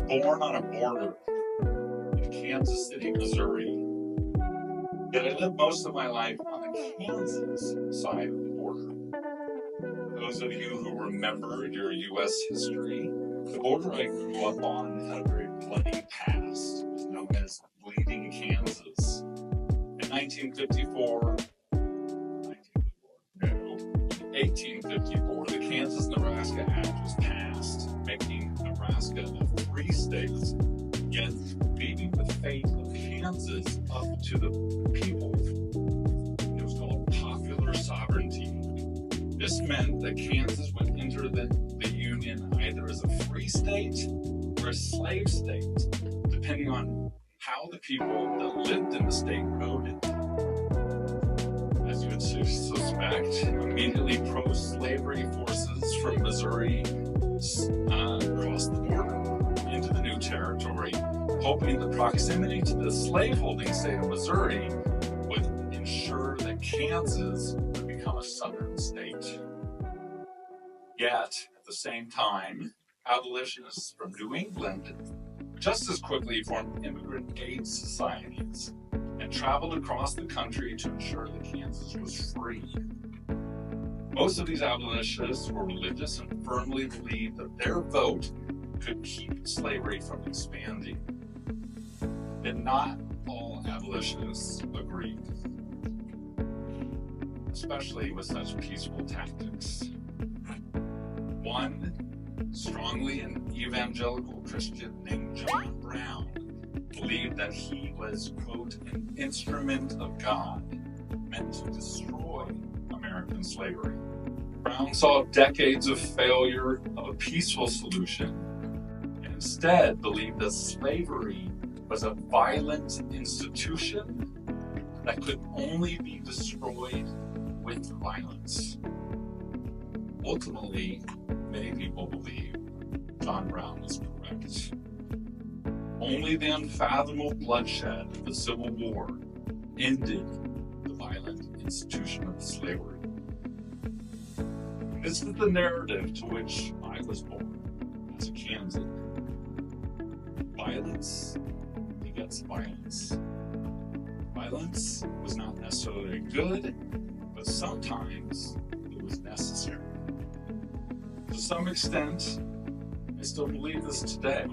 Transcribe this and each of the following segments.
born on a border in Kansas City, Missouri, yet I lived most of my life on the Kansas side of the border. For those of you who remember your U.S. history, the border I grew up on had a very bloody past. It was known as Bleeding Kansas. In 1854, the Kansas-Nebraska Act was passed, making Nebraska a free state, yet leaving the fate of Kansas up to the people. It was called popular sovereignty. This meant that Kansas would enter the Union either as a free state or a slave state, depending on how the people that lived in the state voted. As you would suspect, immediately pro-slavery forces from Missouri crossed the border into the new territory, hoping the proximity to the slaveholding state of Missouri would ensure that Kansas would become a southern state. Yet, at the same time, abolitionists from New England just as quickly formed immigrant aid societies and traveled across the country to ensure that Kansas was free. Most of these abolitionists were religious and firmly believed that their vote could keep slavery from expanding. And not all abolitionists agreed, especially with such peaceful tactics. One strongly an evangelical Christian named John Brown believed that he was, quote, an instrument of God meant to destroy American slavery. Brown saw decades of failure of a peaceful solution and instead believed that slavery was a violent institution that could only be destroyed with violence. Ultimately, many people believe John Brown was correct. Only the unfathomable bloodshed of the Civil War ended the violent institution of slavery. This is the narrative to which I was born as a Kansan. Violence begets violence. Violence was not necessarily good, but sometimes it was necessary. To some extent, I still believe this today.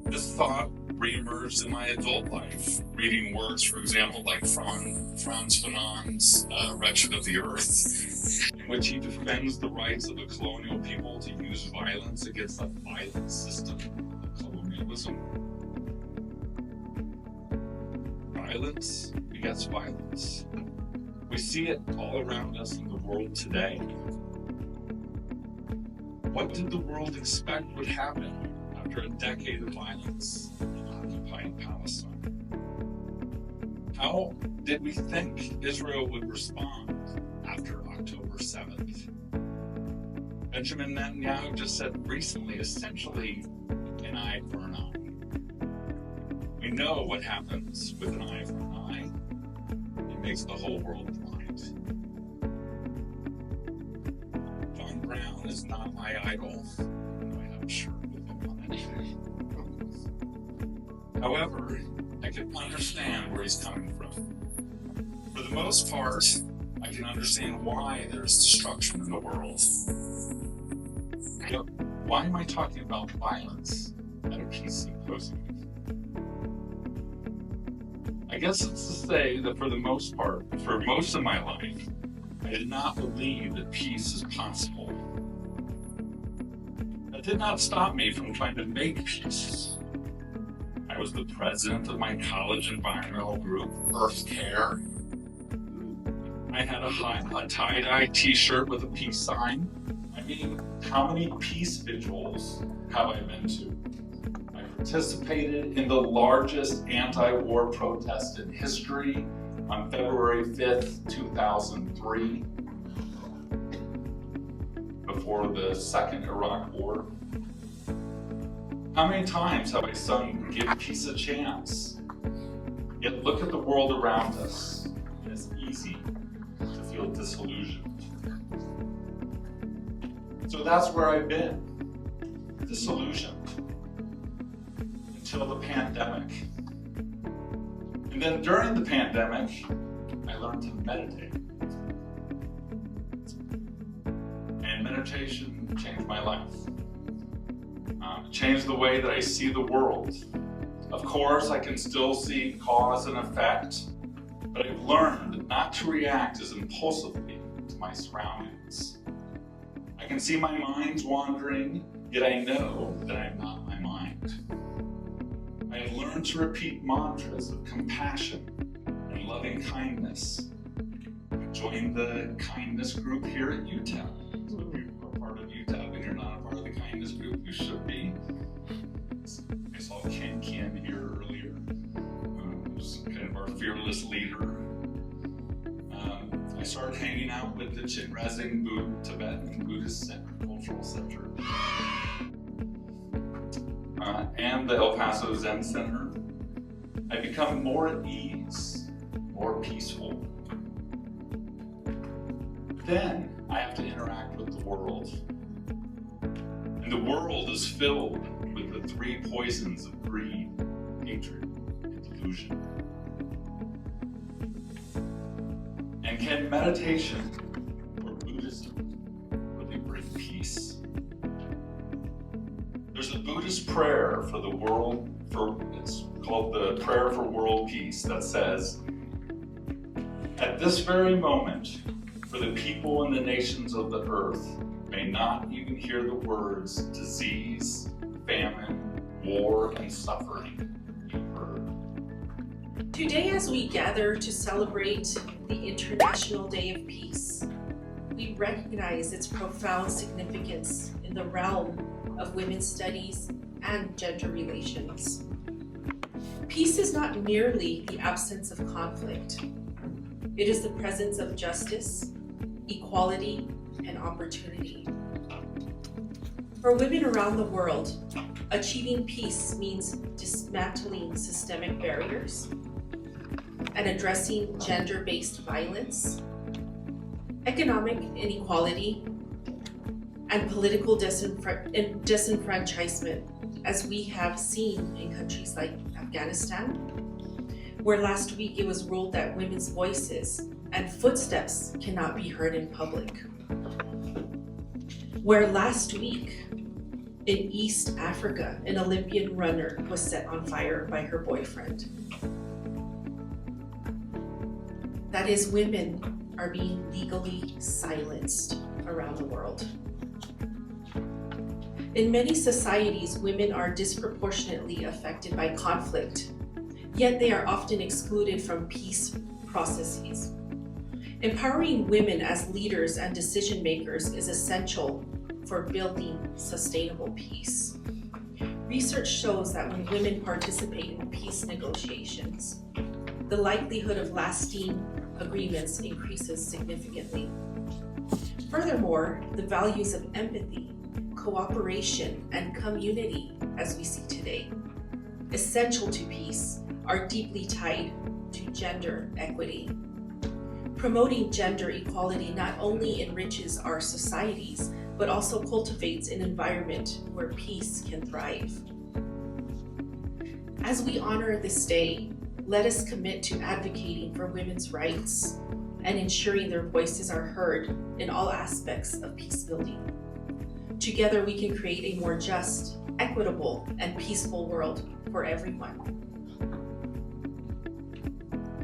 This thought reemerged in my adult life, reading works, for example, like Franz Fanon's Wretched of the Earth, in which he defends the rights of the colonial people to use violence against a violent system of colonialism. Violence begets violence. We see it all around us in the world today. What did the world expect would happen after a decade of violence in occupied Palestine? How did we think Israel would respond after October 7th? Benjamin Netanyahu just said recently, essentially, an eye for an eye. We know what happens with an eye for an eye. It makes the whole world blind. John Brown is not my idol. I have a shirt with him on it. However, I can understand where he's coming from. For the most part, I can understand why there's destruction in the world. Yet, why am I talking about violence at a peace symposium? I guess it's to say that for the most part, for most of my life, I did not believe that peace is possible. That did not stop me from trying to make peace. I was the president of my college environmental group, Earth Care. I had a tie-dye t-shirt with a peace sign. I mean, how many peace vigils have I been to? I participated in the largest anti-war protest in history on February 5th, 2003, before the second Iraq War. How many times have I sung "Give Peace a Chance"? Yet look at the world around us, and it's easy to feel disillusioned. So that's where I've been, disillusioned. until the pandemic. And then during the pandemic, I learned to meditate. And meditation changed my life. It changed the way that I see the world. Of course, I can still see cause and effect, but I've learned not to react as impulsively to my surroundings. I can see my mind's wandering, yet I know that I'm not my mind. I have learned to repeat mantras of compassion and loving kindness. I joined the kindness group here at UTEP. So if you're a part of UTEP and you're not a part of the kindness group, you should be. I saw Ken Kim here earlier, who's kind of our fearless leader. I started hanging out with the Chinrezig Tibetan Buddhist Center, Cultural Center, and the El Paso Zen Center. I become more at ease, more peaceful. Then I have to interact with the world. And the world is filled with the three poisons of greed, hatred, and delusion. And can meditation or Buddhism really bring peace? There's a Buddhist prayer for the world, it's called the Prayer for World Peace, that says, "At this very moment, for the people and the nations of the earth may not even hear the words disease, famine, war, and suffering be heard." Today, as we gather to celebrate the International Day of Peace, we recognize its profound significance in the realm of women's studies and gender relations. Peace is not merely the absence of conflict. It is the presence of justice, equality, and opportunity. For women around the world, achieving peace means dismantling systemic barriers and addressing gender-based violence, economic inequality, and political disenfranchisement, as we have seen in countries like Afghanistan, where last week it was ruled that women's voices and footsteps cannot be heard in public. Where last week in East Africa, an Olympian runner was set on fire by her boyfriend. That is, women are being legally silenced around the world. In many societies, women are disproportionately affected by conflict, yet they are often excluded from peace processes. Empowering women as leaders and decision makers is essential for building sustainable peace. Research shows that when women participate in peace negotiations, the likelihood of lasting agreements increases significantly. Furthermore, the values of empathy, cooperation, and community, as we see today, essential to peace, are deeply tied to gender equity. Promoting gender equality not only enriches our societies, but also cultivates an environment where peace can thrive. As we honor this day, let us commit to advocating for women's rights and ensuring their voices are heard in all aspects of peace building. Together, we can create a more just, equitable, and peaceful world for everyone.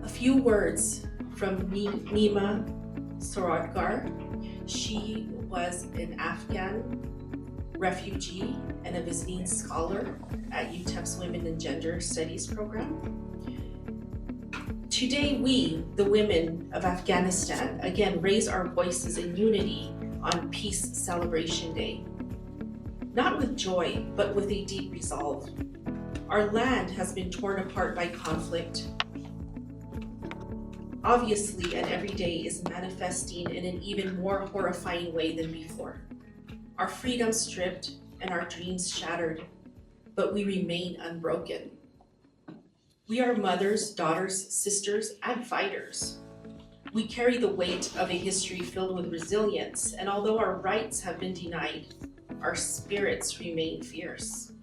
A few words from Nima Sorodgar. She was an Afghan refugee and a visiting scholar at UTEP's Women and Gender Studies program. Today, we, the women of Afghanistan, again raise our voices in unity on Peace Celebration Day. Not with joy, but with a deep resolve. Our land has been torn apart by conflict. Obviously, and every day is manifesting in an even more horrifying way than before. Our freedom stripped and our dreams shattered, but we remain unbroken. We are mothers, daughters, sisters, and fighters. We carry the weight of a history filled with resilience, and although our rights have been denied, our spirits remain fierce.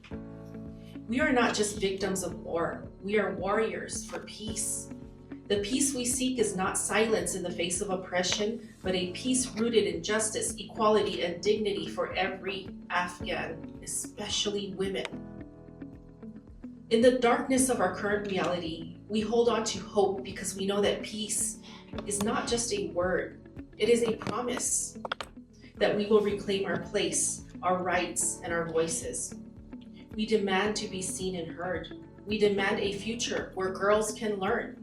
We are not just victims of war, we are warriors for peace. The peace we seek is not silence in the face of oppression, but a peace rooted in justice, equality, and dignity for every Afghan, especially women. In the darkness of our current reality, we hold on to hope because we know that peace is not just a word, it is a promise that we will reclaim our place, our rights, and our voices. We demand to be seen and heard. We demand a future where girls can learn,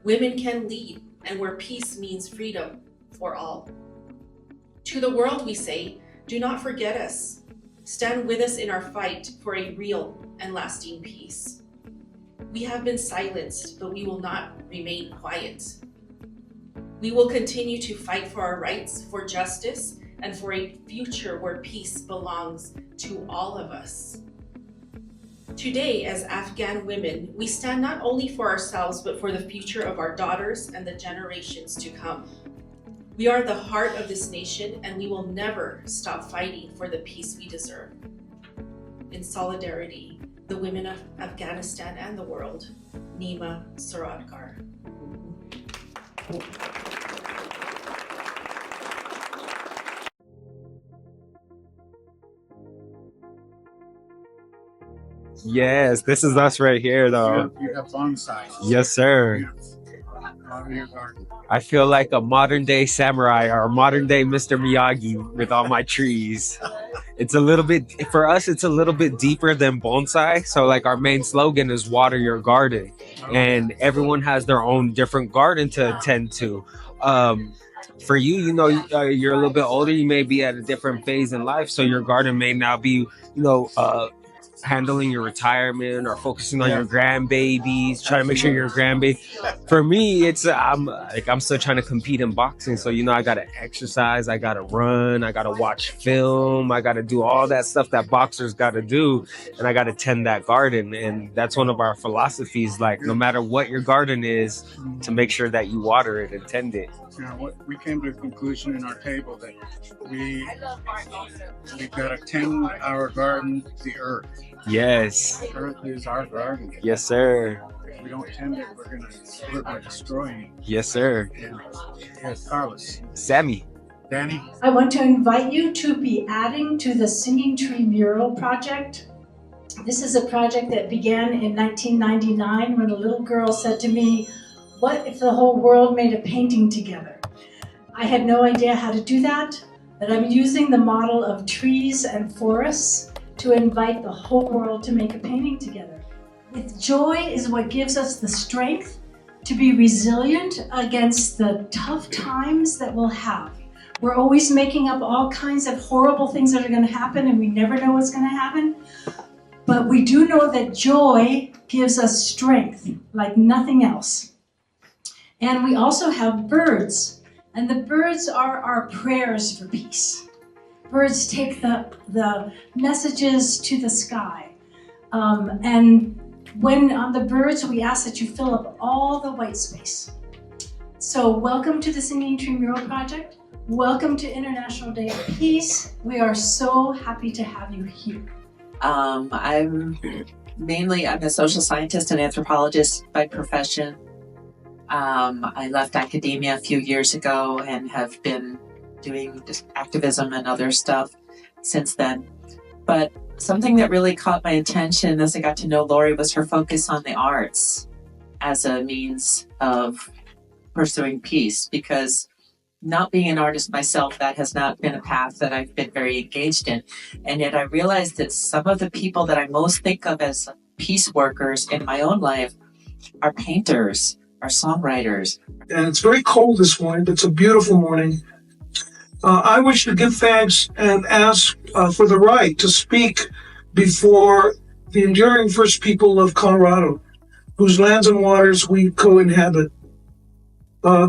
women can lead, and where peace means freedom for all. To the world we say, do not forget us. Stand with us in our fight for a real and lasting peace. We have been silenced, but we will not remain quiet. We will continue to fight for our rights, for justice, and for a future where peace belongs to all of us. Today, as Afghan women, we stand not only for ourselves, but for the future of our daughters and the generations to come. We are the heart of this nation, and we will never stop fighting for the peace we deserve. In solidarity, the women of Afghanistan and the world, Nima Suratkar. Yes, this is us right here, though. You have bonsai. Yes, sir. I feel like a modern day samurai or a modern day Mr. Miyagi with all my trees. It's a little bit, for us, it's a little bit deeper than bonsai. So like our main slogan is water your garden. And everyone has their own different garden to attend to. For you, you're a little bit older, you may be at a different phase in life. So your garden may now be, handling your retirement or focusing on your grandbabies, trying to make sure your grandbaby. For me, it's I'm still trying to compete in boxing, so I gotta exercise, I gotta run, I gotta watch film, I gotta do all that stuff that boxers gotta do, and I gotta tend that garden. And that's one of our philosophies, like no matter what your garden is, to make sure that you water it and tend it. We came to the conclusion in our table that we've got to tend our garden, the earth. Yes. The earth is our garden. Yes, sir. If we don't tend it, we're destroying it. Yes, sir. Yes, Carlos. Sammy. Danny. I want to invite you to be adding to the Singing Tree Mural project. This is a project that began in 1999 when a little girl said to me, "What if the whole world made a painting together?" I had no idea how to do that, but I'm using the model of trees and forests to invite the whole world to make a painting together. With joy is what gives us the strength to be resilient against the tough times that we'll have. We're always making up all kinds of horrible things that are going to happen, and we never know what's going to happen. But we do know that joy gives us strength like nothing else. And we also have birds, and the birds are our prayers for peace. Birds take the messages to the sky. And when on the birds, we ask that you fill up all the white space. So welcome to the Singing Tree Mural Project. Welcome to International Day of Peace. We are so happy to have you here. I'm a social scientist and anthropologist by profession. I left academia a few years ago and have been doing just activism and other stuff since then. But something that really caught my attention as I got to know Lori was her focus on the arts as a means of pursuing peace, because not being an artist myself, that has not been a path that I've been very engaged in. And yet I realized that some of the people that I most think of as peace workers in my own life are painters, are songwriters. And it's very cold this morning, but it's a beautiful morning. I wish to give thanks and ask for the right to speak before the enduring First People of Colorado, whose lands and waters we co-inhabit.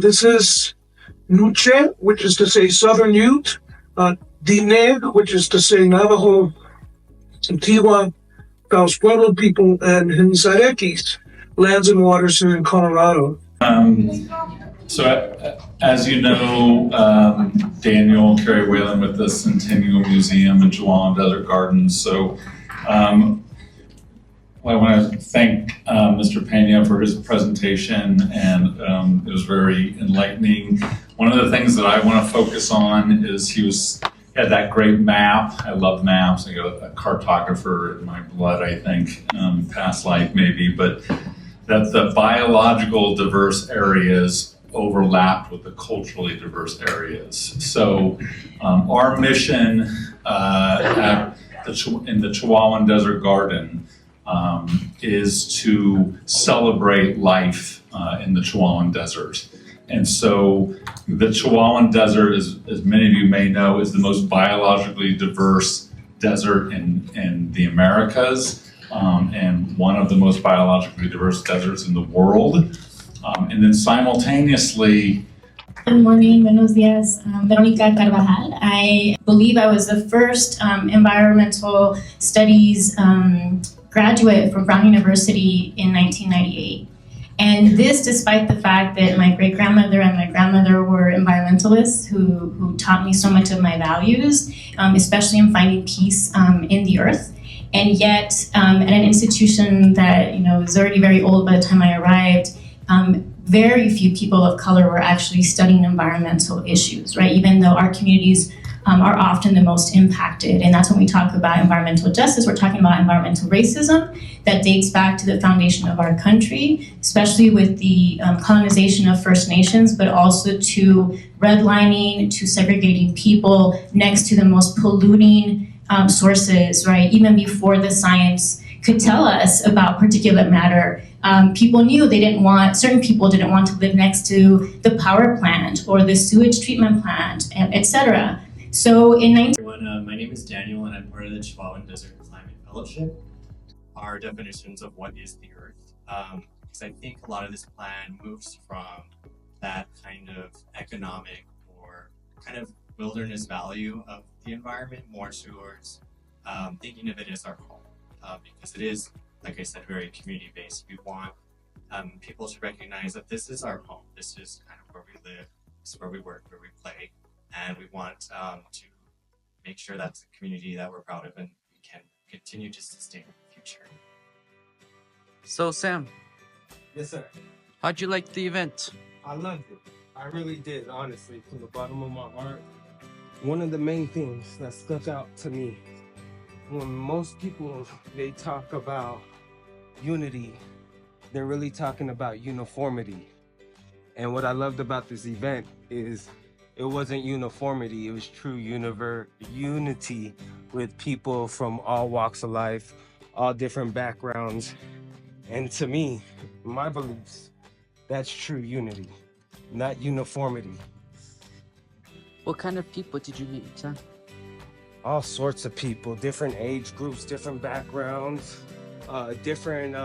This is Nuche, which is to say Southern Ute, Diné, which is to say Navajo, Tiwa, Taos Pueblo people, and Hinsarekis, lands and waters here in Colorado. As you know, Daniel, Carrie Whalen with the Centennial Museum and Jawan Desert Gardens. So Well, I want to thank Mr. Pena for his presentation, and it was very enlightening. One of the things that I want to focus on is he had that great map. I love maps. I got a cartographer in my blood, I think, past life maybe, but that the biological diverse areas overlapped with the culturally diverse areas. So our mission in the Chihuahuan Desert Garden is to celebrate life in the Chihuahuan Desert. And so the Chihuahuan Desert, as many of you may know, is the most biologically diverse desert in the Americas, and one of the most biologically diverse deserts in the world. And then simultaneously, good morning, buenos dias. Veronica Carvajal. I believe I was the first environmental studies graduate from Brown University in 1998. And this despite the fact that my great-grandmother and my grandmother were environmentalists who taught me so much of my values, especially in finding peace in the earth. And yet, at an institution that was already very old by the time I arrived, very few people of color were actually studying environmental issues, right? Even though our communities are often the most impacted. And that's when we talk about environmental justice, we're talking about environmental racism that dates back to the foundation of our country, especially with the colonization of First Nations, but also to redlining, to segregating people next to the most polluting sources, right? Even before the science could tell us about particulate matter, people knew certain people didn't want to live next to the power plant or the sewage treatment plant, etc. So in everyone, my name is Daniel and I'm part of the Chihuahuan Desert Climate Fellowship. Our definitions of what is the earth, because I think a lot of this plan moves from that kind of economic or kind of wilderness value of the environment more towards thinking of it as our home, because it is, like I said, very community-based. We want people to recognize that this is our home. This is kind of where we live, this is where we work, where we play. And we want to make sure that's a community that we're proud of and we can continue to sustain in the future. So Sam, Yes, sir. how'd you like the event? I loved it. I really did, honestly, from the bottom of my heart. One of the main things that stuck out to me, when most people, they talk about unity, they're really talking about uniformity. And what I loved about this event is it wasn't uniformity, it was true unity with people from all walks of life, all different backgrounds. And to me, my beliefs, that's true unity, not uniformity. What kind of people did you meet, Sam? All sorts of people, different age groups, different backgrounds, different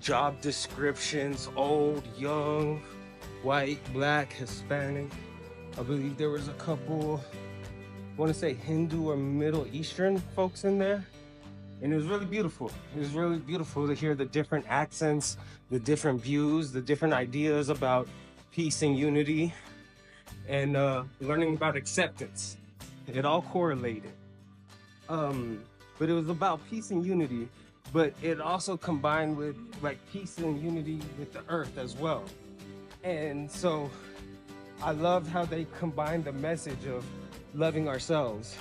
job descriptions, old, young, white, black, Hispanic. I believe there was a couple, I want to say Hindu or Middle Eastern folks in there. And it was really beautiful. It was really beautiful to hear the different accents, the different views, the different ideas about peace and unity, and learning about acceptance. It all correlated. But it was about peace and unity, but it also combined with like peace and unity with the earth as well. And so I loved how they combined the message of loving ourselves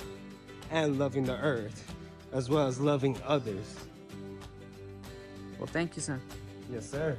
and loving the earth, as well as loving others. Well, thank you, Sam. Yes, sir.